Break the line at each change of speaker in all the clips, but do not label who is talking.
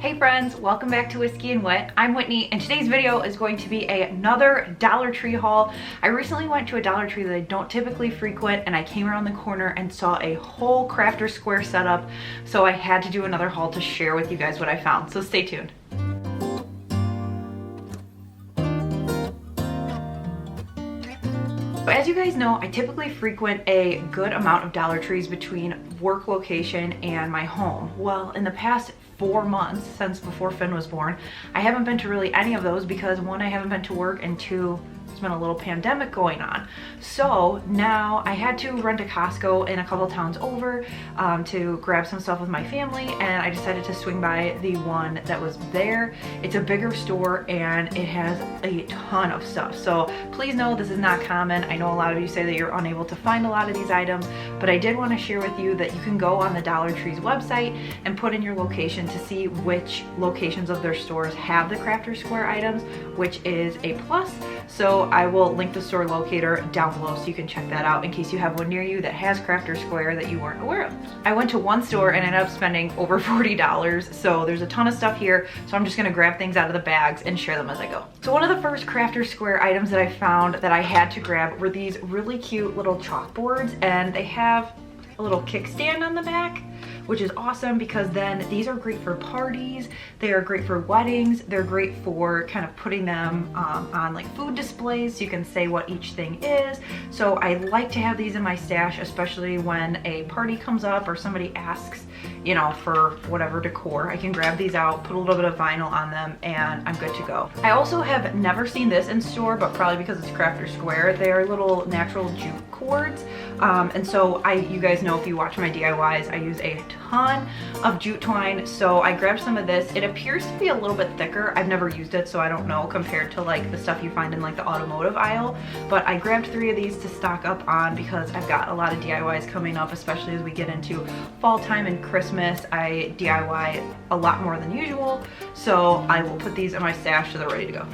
Hey friends, welcome back to Whiskey and Whit. I'm Whitney and today's video is going to be another Dollar Tree haul. I recently went to a Dollar Tree that I don't typically frequent and I came around the corner and saw a whole crafter square setup, so I had to do another haul to share with you guys what I found, so stay tuned. As you guys know, I typically frequent a good amount of Dollar Trees between work location and my home. Well, in the past 4 months, since before Finn was born, I haven't been to really any of those because one, I haven't been to work, and two, there's been a little pandemic going on. So now I had to rent a Costco in a couple towns over to grab some stuff with my family, and I decided to swing by the one that was there. It's a bigger store and it has a ton of stuff. So please know this is not common. I know a lot of you say that you're unable to find a lot of these items, but I did want to share with you that you can go on the Dollar Tree's website and put in your location to see which locations of their stores have the Crafter Square items, which is a plus. So I will link the store locator down below so you can check that out in case you have one near you that has Crafter Square that you weren't aware of. I went to one store and ended up spending over $40, so there's a ton of stuff here, so I'm just gonna grab things out of the bags and share them as I go. So one of the first Crafter Square items that I found that I had to grab were these really cute little chalkboards, and they have a little kickstand on the back, which is awesome because then these are great for parties, they are great for weddings, they're great for kind of putting them on like food displays so you can say what each thing is. So I like to have these in my stash, especially when a party comes up or somebody asks, you know, for whatever decor. I can grab these out, put a little bit of vinyl on them, and I'm good to go. I also have never seen this in store, but probably because it's Crafter Square. They are little natural jute cords. And so you guys know if you watch my DIYs, I use a ton of jute twine. So I grabbed some of this. It appears to be a little bit thicker. I've never used it, so I don't know compared to like the stuff you find in like the automotive aisle. But I grabbed 3 of these to stock up on because I've got a lot of DIYs coming up, especially as we get into fall time and Christmas. I DIY a lot more than usual, so I will put these in my stash so they're ready to go.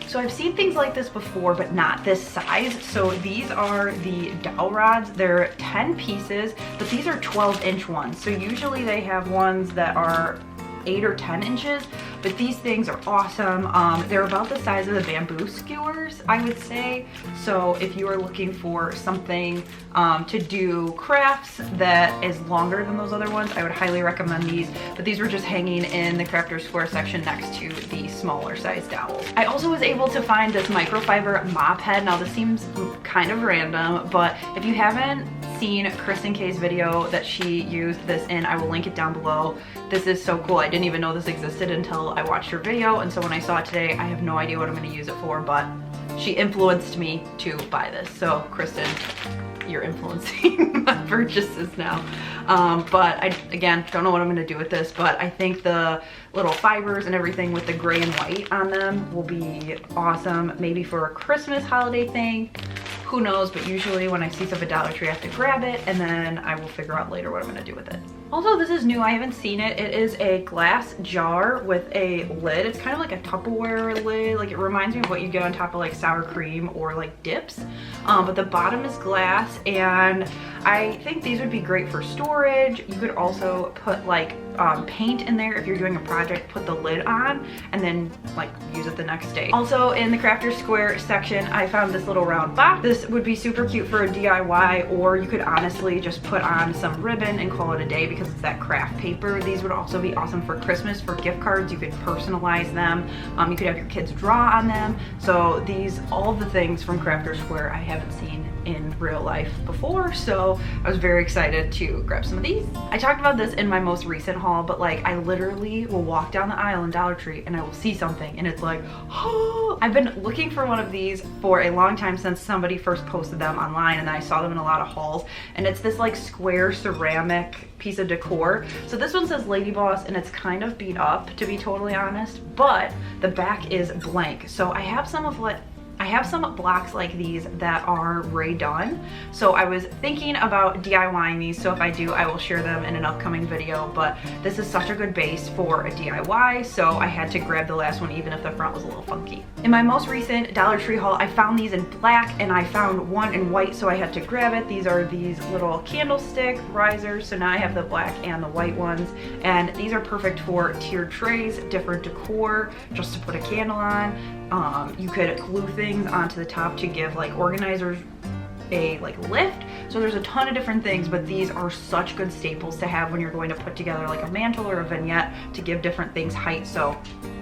So I've seen things like this before, but not this size. So these are the dowel rods. They're 10 pieces, but these are 12-inch ones. So usually they have ones that are 8 or 10 inches, but these things are awesome. They're about the size of the bamboo skewers, I would say. So if you are looking for something to do crafts that is longer than those other ones, I would highly recommend these. But these were just hanging in the Crafter Square section next to the smaller size dowels. I also was able to find this microfiber mop head. Now this seems kind of random, but if you haven't seen Kristen K's video that she used this in, I will link it down below. This is so cool. I didn't even know this existed until I watched her video, and so when I saw it today, I have no idea what I'm going to use it for, but she influenced me to buy this. So Kristen, you're influencing my purchases now. But I, again, don't know what I'm going to do with this, but I think the little fibers and everything with the gray and white on them will be awesome, maybe for a Christmas holiday thing. Who knows, but usually when I see stuff at Dollar Tree, I have to grab it, and then I will figure out later what I'm gonna do with it. Also, this is new, I haven't seen it. It is a glass jar with a lid. It's kind of like a Tupperware lid. Like, it reminds me of what you get on top of like sour cream or like dips. But the bottom is glass, and I think these would be great for storage. You could also put like paint in there if you're doing a project, put the lid on, and then like use it the next day. Also in the Crafter Square section, I found this little round box. This would be super cute for a DIY, or you could honestly just put on some ribbon and call it a day because it's that craft paper. These would also be awesome for Christmas, for gift cards. You could personalize them. You could have your kids draw on them. So these, all the things from Crafter Square I haven't seen in real life before, so I was very excited to grab some of these. I talked about this in my most recent haul, but like I literally will walk down the aisle in Dollar Tree and I will see something and it's like, oh, I've been looking for one of these for a long time since somebody first posted them online, and I saw them in a lot of hauls, and it's this like square ceramic piece of decor. So this one says Lady Boss, and it's kind of beat up, to be totally honest, but the back is blank. So I have some of what I have some blocks like these that are redone, so I was thinking about DIYing these, so if I do, I will share them in an upcoming video, but this is such a good base for a DIY, so I had to grab the last one even if the front was a little funky. In my most recent Dollar Tree haul, I found these in black and I found one in white, so I had to grab it. These are these little candlestick risers, so now I have the black and the white ones, and these are perfect for tiered trays, different decor, just to put a candle on. You could glue things onto the top to give like organizers a like lift. So there's a ton of different things, but these are such good staples to have when you're going to put together like a mantle or a vignette to give different things height. So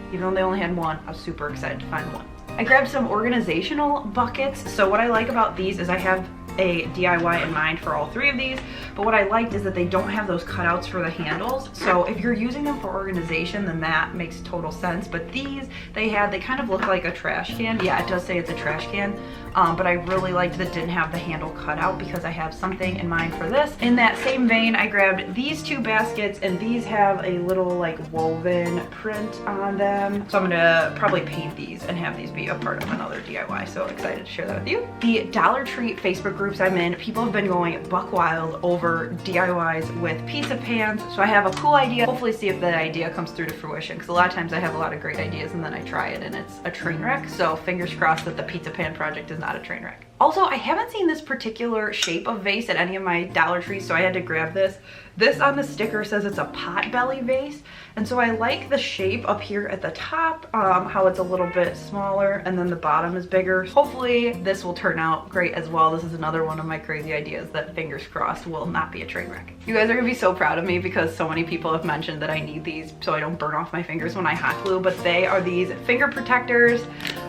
even though they only had one, I was super excited to find one. I grabbed some organizational buckets. So what I like about these is I have a DIY in mind for all three of these, but what I liked is that they don't have those cutouts for the handles. So if you're using them for organization, then that makes total sense. But these, they kind of look like a trash can. Yeah, it does say it's a trash can, but I really liked that it didn't have the handle cut out because I have something in mind for this. In that same vein, I grabbed these two baskets, and these have a little like woven print on them. So I'm gonna probably paint these and have these be a part of another DIY. So excited to share that with you. The Dollar Tree Facebook groups I'm in, people have been going buck wild over DIYs with pizza pans. So I have a cool idea. Hopefully see if the idea comes through to fruition, because a lot of times I have a lot of great ideas and then I try it and it's a train wreck. So fingers crossed that the pizza pan project is not a train wreck. Also, I haven't seen this particular shape of vase at any of my Dollar Trees, so I had to grab this. This on the sticker says it's a pot belly vase, and so I like the shape up here at the top, how it's a little bit smaller and then the bottom is bigger. Hopefully this will turn out great as well. This is another one of my crazy ideas that, fingers crossed, will not be a train wreck. You guys are gonna be so proud of me because so many people have mentioned that I need these so I don't burn off my fingers when I hot glue, but they are these finger protectors.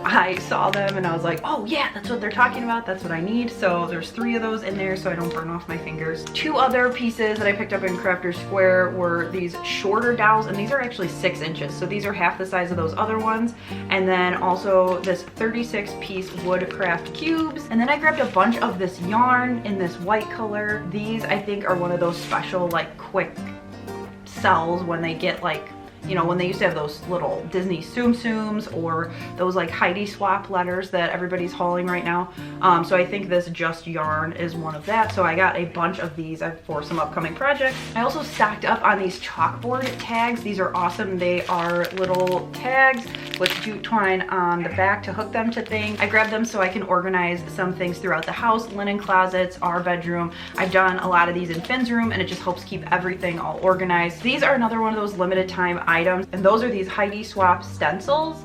I saw them and I was like, oh yeah, that's what they're talking about. That's what I need. So there's 3 of those in there so I don't burn off my fingers. 2 other pieces that I picked up in Crafter's Square were these shorter dowels, and these are actually 6 inches. So these are half the size of those other ones. And then also this 36 piece woodcraft cubes. And then I grabbed a bunch of this yarn in this white color. These I think are one of those special like quick sells when they get like, you know, when they used to have those little Disney Tsum Tsums or those like Heidi swap letters that everybody's hauling right now. So I think this just yarn is one of that. So I got a bunch of these for some upcoming projects. I also stocked up on these chalkboard tags. These are awesome. They are little tags with jute twine on the back to hook them to things. I grabbed them so I can organize some things throughout the house, linen closets, our bedroom. I've done a lot of these in Finn's room and it just helps keep everything all organized. These are another one of those limited time items, and those are these Heidi swap stencils.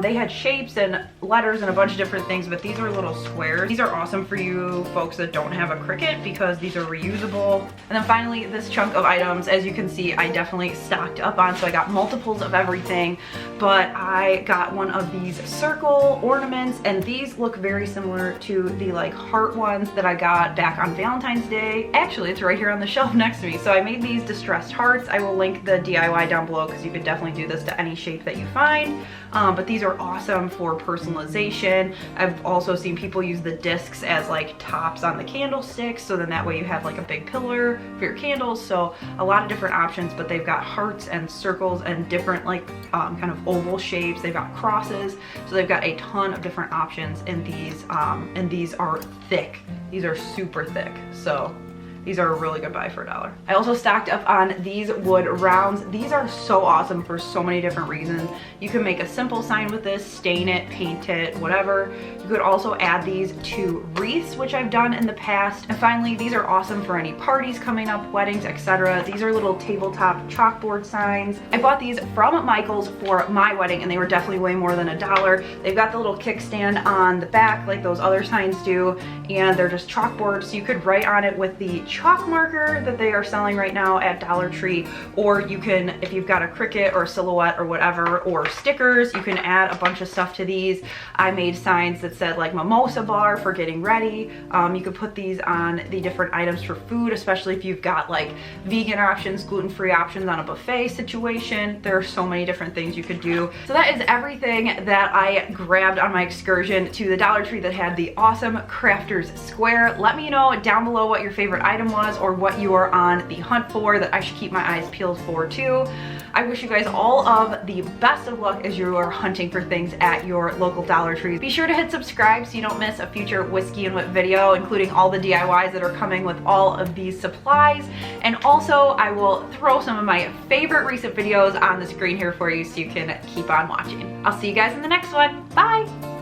They had shapes and letters and a bunch of different things, but these are little squares. These are awesome for you folks that don't have a Cricut because these are reusable. And then finally, this chunk of items, as you can see, I definitely stocked up on. So I got multiples of everything, but I got one of these circle ornaments, and these look very similar to the like heart ones that I got back on Valentine's Day. Actually, it's right here on the shelf next to me. So I made these distressed hearts. I will link the DIY down below because you could definitely do this to any shape that you find. But these are awesome for personalization. I've also seen people use the discs as like tops on the candlesticks, so then that way you have like a big pillar for your candles. So a lot of different options, but they've got hearts and circles and different like kind of oval shapes. They've got crosses, so they've got a ton of different options in these, and these are thick. These are super thick, so these are a really good buy for $1. I also stocked up on these wood rounds. These are so awesome for so many different reasons. You can make a simple sign with this, stain it, paint it, whatever. You could also add these to wreaths, which I've done in the past. And finally, these are awesome for any parties coming up, weddings, etc. These are little tabletop chalkboard signs. I bought these from Michael's for my wedding, and they were definitely way more than $1. They've got the little kickstand on the back like those other signs do, and they're just chalkboard, so you could write on it with the chalk marker that they are selling right now at Dollar Tree, or you can, if you've got a Cricut or a Silhouette or whatever, or stickers, you can add a bunch of stuff to these. I made signs that said like mimosa bar for getting ready. You could put these on the different items for food, especially if you've got like vegan options, gluten-free options on a buffet situation. There are so many different things you could do. So that is everything that I grabbed on my excursion to the Dollar Tree that had the awesome Crafter's Square. Let me know down below what your favorite item was, or what you are on the hunt for that I should keep my eyes peeled for too. I wish you guys all of the best of luck as you are hunting for things at your local Dollar Tree. Be sure to hit subscribe so you don't miss a future Whiskey and Whit video, including all the DIYs that are coming with all of these supplies. And also, I will throw some of my favorite recent videos on the screen here for you so you can keep on watching. I'll see you guys in the next one. Bye!